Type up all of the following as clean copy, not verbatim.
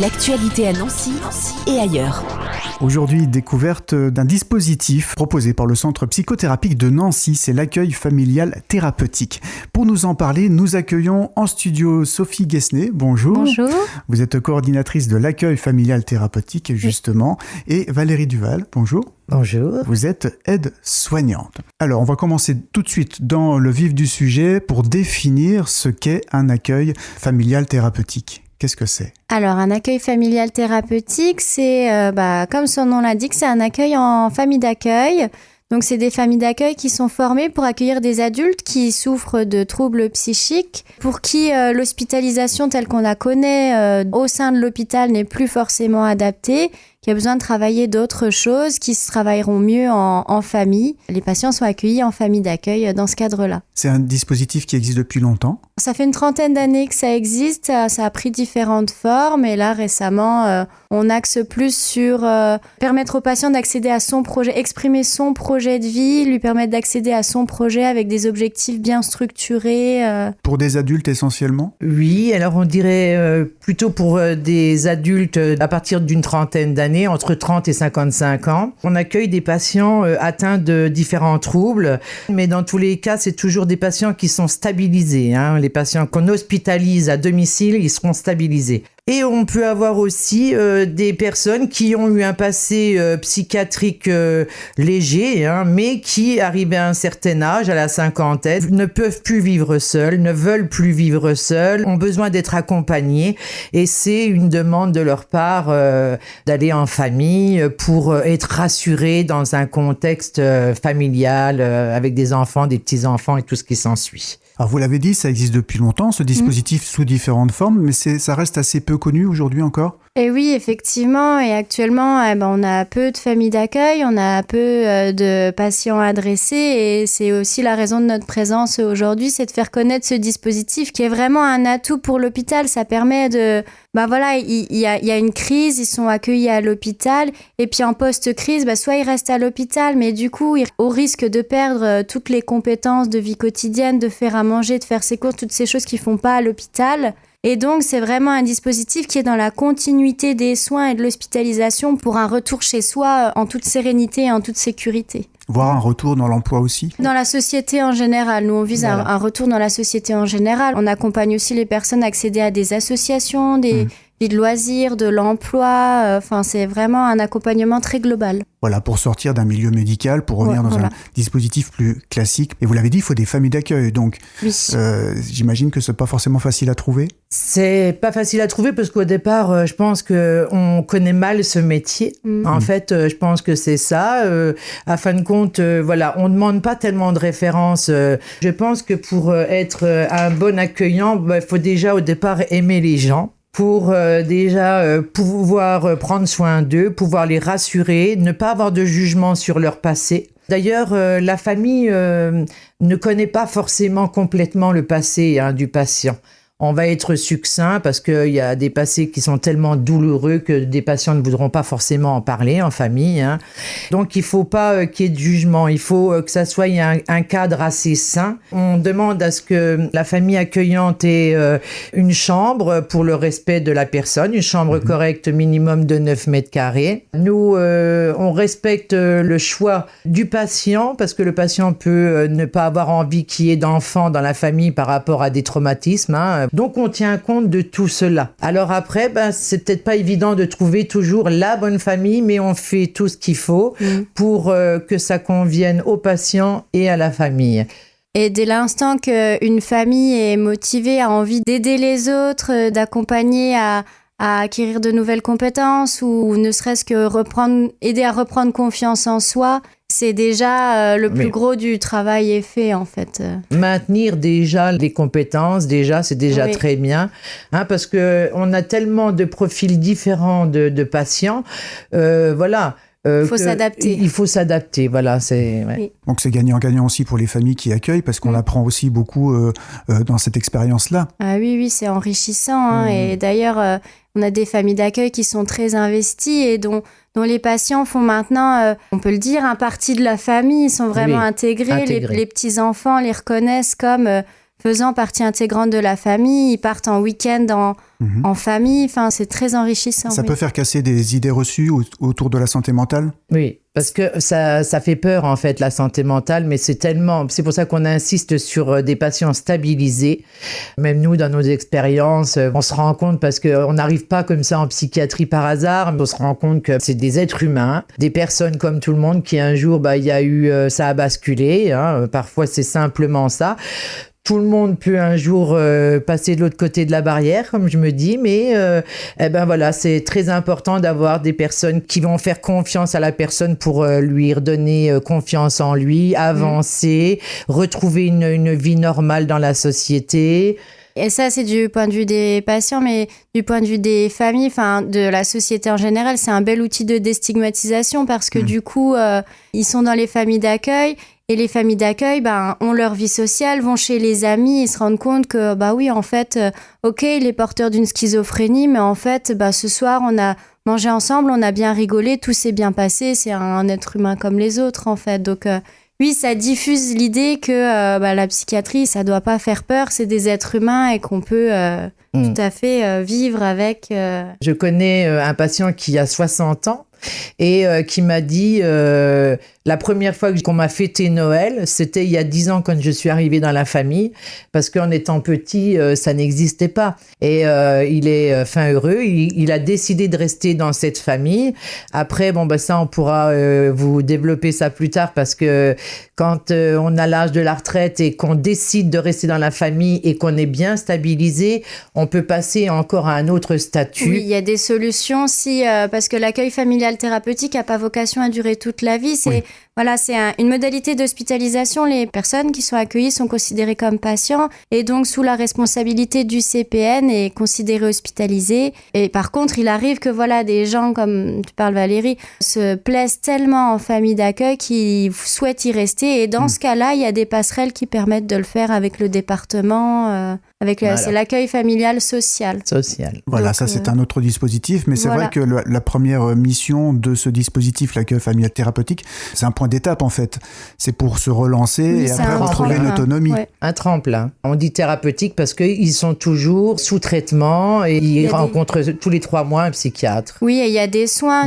L'actualité à Nancy et ailleurs. Aujourd'hui, découverte d'un dispositif proposé par le Centre psychothérapique de Nancy, c'est l'accueil familial thérapeutique. Pour nous en parler, nous accueillons en studio Sophie Guesnet. Bonjour. Bonjour. Vous êtes coordinatrice de l'accueil familial thérapeutique, justement. Et Valérie Duval, bonjour. Bonjour. Vous êtes aide-soignante. Alors, on va commencer tout de suite dans le vif du sujet pour définir ce qu'est un accueil familial thérapeutique. Qu'est-ce que c'est ? Alors, un accueil familial thérapeutique, c'est, comme son nom l'indique, c'est un accueil en famille d'accueil. Donc, c'est des familles d'accueil qui sont formées pour accueillir des adultes qui souffrent de troubles psychiques, pour qui l'hospitalisation telle qu'on la connaît au sein de l'hôpital n'est plus forcément adaptée, qui a besoin de travailler d'autres choses qui se travailleront mieux en famille. Les patients sont accueillis en famille d'accueil dans ce cadre-là. C'est un dispositif qui existe depuis longtemps ? Ça fait une trentaine d'années que ça existe, ça a pris différentes formes et là récemment on axe plus sur permettre au patient d'accéder à son projet, exprimer son projet de vie, lui permettre d'accéder à son projet avec des objectifs bien structurés. Pour des adultes essentiellement ? Oui, alors on dirait plutôt pour des adultes à partir d'une trentaine d'années, entre 30 et 55 ans. On accueille des patients atteints de différents troubles, mais dans tous les cas, c'est toujours des patients qui sont stabilisés. Les patients qu'on hospitalise à domicile, ils seront stabilisés. Et on peut avoir aussi des personnes qui ont eu un passé psychiatrique léger, mais qui, arrivés à un certain âge, à la cinquantaine, ne peuvent plus vivre seuls, ne veulent plus vivre seuls, ont besoin d'être accompagnés. Et c'est une demande de leur part d'aller en famille pour être rassurés dans un contexte familial avec des enfants, des petits-enfants et tout ce qui s'ensuit. Alors vous l'avez dit, ça existe depuis longtemps, ce dispositif sous différentes formes, mais ça reste assez peu connu aujourd'hui encore ? Et oui, effectivement, et actuellement, on a peu de familles d'accueil, on a peu de patients adressés, et c'est aussi la raison de notre présence aujourd'hui, c'est de faire connaître ce dispositif qui est vraiment un atout pour l'hôpital. Ça permet de... il y a une crise, ils sont accueillis à l'hôpital, et puis en post-crise, soit ils restent à l'hôpital, mais du coup, au risque de perdre toutes les compétences de vie quotidienne, de faire à manger, de faire ses courses, toutes ces choses qu'ils font pas à l'hôpital. Et donc, c'est vraiment un dispositif qui est dans la continuité des soins et de l'hospitalisation pour un retour chez soi en toute sérénité et en toute sécurité. Voire un retour dans l'emploi aussi ? Dans la société en général. Nous, on vise un retour dans la société en général. On accompagne aussi les personnes à accéder à des associations, des vies de loisirs, de l'emploi. C'est vraiment un accompagnement très global. Voilà, pour sortir d'un milieu médical, pour revenir dans un dispositif plus classique. Et vous l'avez dit, il faut des familles d'accueil. Donc, j'imagine que c'est pas forcément facile à trouver. C'est pas facile à trouver parce qu'au départ, je pense qu'on connaît mal ce métier. En fait, je pense que c'est ça. À fin de compte, on demande pas tellement de références. Je pense que pour être un bon accueillant, il faut déjà au départ aimer les gens. Pour pouvoir prendre soin d'eux, pouvoir les rassurer, ne pas avoir de jugement sur leur passé. D'ailleurs, la famille ne connaît pas forcément complètement le passé du patient. On va être succinct parce qu'il y a des passés qui sont tellement douloureux que des patients ne voudront pas forcément en parler en famille. Donc, il ne faut pas qu'il y ait de jugement. Il faut que ça soit un cadre assez sain. On demande à ce que la famille accueillante ait une chambre pour le respect de la personne, une chambre correcte minimum de 9 mètres carrés. Nous, on respecte le choix du patient parce que le patient peut ne pas avoir envie qu'il y ait d'enfants dans la famille par rapport à des traumatismes. Donc, on tient compte de tout cela. Alors après, c'est peut-être pas évident de trouver toujours la bonne famille, mais on fait tout ce qu'il faut pour que ça convienne aux patients et à la famille. Et dès l'instant qu'une famille est motivée, a envie d'aider les autres, d'accompagner à acquérir de nouvelles compétences ou ne serait-ce que aider à reprendre confiance en soi, c'est déjà le plus gros du travail est fait en fait. Maintenir déjà les compétences, c'est déjà très bien, parce que on a tellement de profils différents de patients, Il faut s'adapter. Il faut s'adapter, voilà. Oui. Donc c'est gagnant-gagnant aussi pour les familles qui accueillent parce qu'on apprend aussi beaucoup dans cette expérience-là. Ah oui, c'est enrichissant. Et d'ailleurs, on a des familles d'accueil qui sont très investies et dont les patients font maintenant, on peut le dire, partie de la famille. Ils sont vraiment intégrés. Les petits-enfants les reconnaissent comme faisant partie intégrante de la famille. Ils partent en week-end en famille. Enfin, c'est très enrichissant. Ça oui. peut faire casser des idées reçues autour de la santé mentale? Oui, parce que ça fait peur en fait la santé mentale, mais c'est pour ça qu'on insiste sur des patients stabilisés. Même nous, dans nos expériences, on se rend compte parce qu'on n'arrive pas comme ça en psychiatrie par hasard, mais on se rend compte que c'est des êtres humains, des personnes comme tout le monde qui un jour, il y a eu, ça a basculé, hein, parfois c'est simplement ça. Tout le monde peut un jour passer de l'autre côté de la barrière, comme je me dis, mais voilà, c'est très important d'avoir des personnes qui vont faire confiance à la personne pour lui redonner confiance en lui, avancer, retrouver une vie normale dans la société. Et ça, c'est du point de vue des patients, mais du point de vue des familles, enfin de la société en général, c'est un bel outil de déstigmatisation parce que du coup, ils sont dans les familles d'accueil. Et les familles d'accueil, ont leur vie sociale, vont chez les amis et se rendent compte que, oui, en fait, ok, il est porteur d'une schizophrénie, mais en fait, ce soir, on a mangé ensemble, on a bien rigolé, tout s'est bien passé, c'est un être humain comme les autres, en fait. Donc, oui, ça diffuse l'idée que la psychiatrie, ça doit pas faire peur, c'est des êtres humains et qu'on peut tout à fait vivre avec. Je connais un patient qui a 60 ans et qui m'a dit la première fois qu'on m'a fêté Noël, c'était il y a 10 ans quand je suis arrivée dans la famille, parce qu'en étant petit, ça n'existait pas. Et il est fin heureux, il a décidé de rester dans cette famille. Après, ça, on pourra vous développer ça plus tard, parce que quand on a l'âge de la retraite et qu'on décide de rester dans la famille et qu'on est bien stabilisé, on peut passer encore à un autre statut. Oui, il y a des solutions parce que l'accueil familial thérapeutique n'a pas vocation à durer toute la vie. C'est une modalité d'hospitalisation. Les personnes qui sont accueillies sont considérées comme patients et donc sous la responsabilité du CPN et considérées hospitalisées. Et par contre, il arrive que des gens, comme tu parles Valérie, se plaisent tellement en famille d'accueil qu'ils souhaitent y rester. Et dans ce cas-là, il y a des passerelles qui permettent de le faire avec le département, c'est l'accueil familial social. Voilà, donc, ça c'est un autre dispositif, mais c'est vrai que la première mission de ce dispositif, l'accueil familial thérapeutique, c'est un point d'étape en fait. C'est pour se relancer et après retrouver une autonomie. Ouais. Un tremplin. On dit thérapeutique parce qu'ils sont toujours sous traitement et ils rencontrent tous les 3 mois un psychiatre. Oui, et il y a des soins.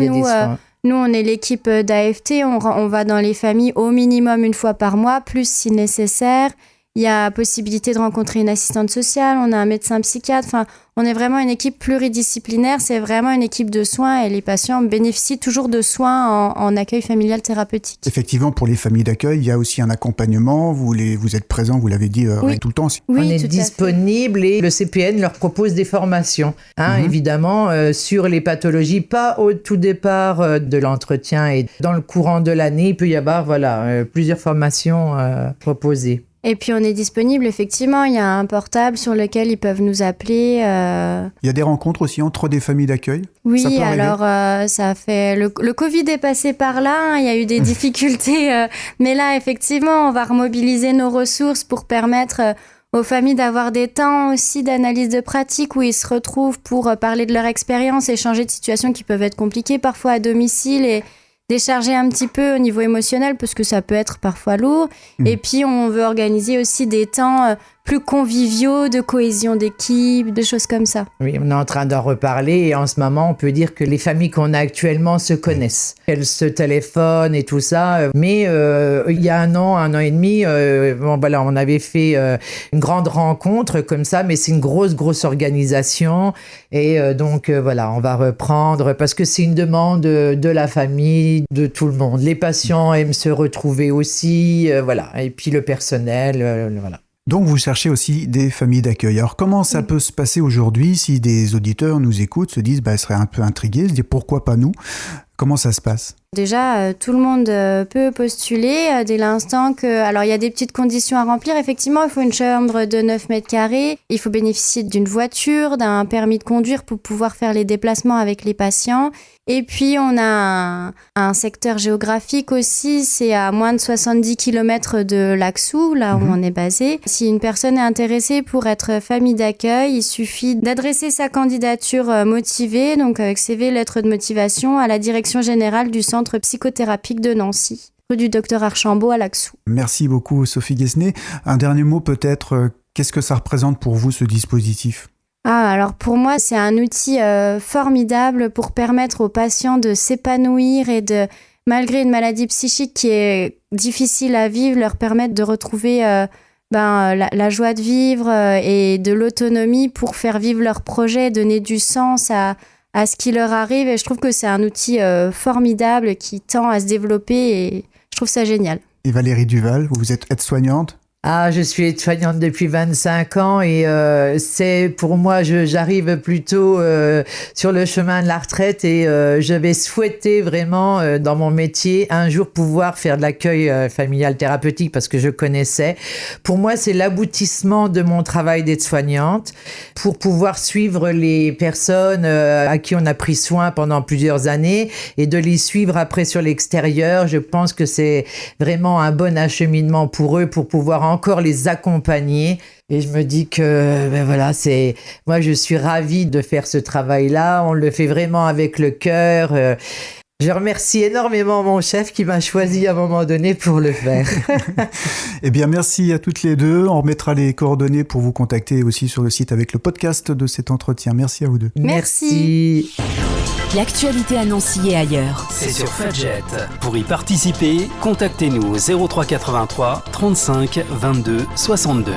Nous, on est l'équipe d'AFT, on va dans les familles au minimum 1 fois par mois, plus si nécessaire. Il y a possibilité de rencontrer une assistante sociale, on a un médecin psychiatre. Enfin, on est vraiment une équipe pluridisciplinaire, c'est vraiment une équipe de soins et les patients bénéficient toujours de soins en accueil familial thérapeutique. Effectivement, pour les familles d'accueil, il y a aussi un accompagnement, vous êtes présents, vous l'avez dit tout le temps. Oui, on est disponible et le CPN leur propose des formations, évidemment, sur les pathologies, pas au tout départ de l'entretien et dans le courant de l'année, il peut y avoir plusieurs formations proposées. Et puis on est disponible, effectivement, il y a un portable sur lequel ils peuvent nous appeler. Il y a des rencontres aussi entre des familles d'accueil? Oui, alors ça fait... Le Covid est passé par là, il y a eu des difficultés, mais là, effectivement, on va remobiliser nos ressources pour permettre aux familles d'avoir des temps aussi d'analyse de pratique où ils se retrouvent pour parler de leur expérience, échanger de situations qui peuvent être compliquées parfois à domicile et décharger un petit peu au niveau émotionnel parce que ça peut être parfois lourd. Et puis, on veut organiser aussi des temps plus conviviaux, de cohésion d'équipe, des choses comme ça. Oui, on est en train d'en reparler et en ce moment, on peut dire que les familles qu'on a actuellement se connaissent. Elles se téléphonent et tout ça. Mais il y a 1 an et demi, on avait fait une grande rencontre comme ça, mais c'est une grosse organisation. Et donc, on va reprendre parce que c'est une demande de la famille, de tout le monde. Les patients aiment se retrouver aussi, Et puis le personnel, Donc, vous cherchez aussi des familles d'accueil. Alors, comment ça peut se passer aujourd'hui si des auditeurs nous écoutent, se disent, seraient un peu intrigués, se disent, pourquoi pas nous? Comment ça se passe? Déjà, tout le monde peut postuler dès l'instant que... Alors, il y a des petites conditions à remplir. Effectivement, il faut une chambre de 9 mètres carrés. Il faut bénéficier d'une voiture, d'un permis de conduire pour pouvoir faire les déplacements avec les patients. Et puis, on a un secteur géographique aussi. C'est à moins de 70 km de Laxou, là où on est basé. Si une personne est intéressée pour être famille d'accueil, il suffit d'adresser sa candidature motivée, donc avec CV, lettre de motivation, à la direction générale du centre psychothérapique de Nancy, rue du Docteur Archambault à Laxou. Merci beaucoup Sophie Guesnet. Un dernier mot peut-être, Qu'est-ce que ça représente pour vous, ce dispositif ? Alors pour moi, c'est un outil formidable pour permettre aux patients de s'épanouir et de, malgré une maladie psychique qui est difficile à vivre, leur permettre de retrouver la joie de vivre et de l'autonomie pour faire vivre leur projet, donner du sens à ce qui leur arrive. Et je trouve que c'est un outil formidable qui tend à se développer et je trouve ça génial. Et Valérie Duval, vous êtes aide-soignante ? Je suis aide-soignante depuis 25 ans et c'est pour moi, j'arrive plutôt sur le chemin de la retraite et je vais souhaiter vraiment dans mon métier un jour pouvoir faire de l'accueil familial thérapeutique parce que je connaissais. Pour moi, c'est l'aboutissement de mon travail d'aide-soignante pour pouvoir suivre les personnes à qui on a pris soin pendant plusieurs années et de les suivre après sur l'extérieur. Je pense que c'est vraiment un bon acheminement pour eux pour pouvoir encore les accompagner et je me dis que moi je suis ravie de faire ce travail-là, on le fait vraiment avec le cœur. Je remercie énormément mon chef qui m'a choisi à un moment donné pour le faire. Eh bien, merci à toutes les deux. On remettra les coordonnées pour vous contacter aussi sur le site avec le podcast de cet entretien. Merci à vous deux. Merci. L'actualité à Nancy et ailleurs. C'est sur Fudget. Pour y participer, contactez-nous au 03 83 35 22 62.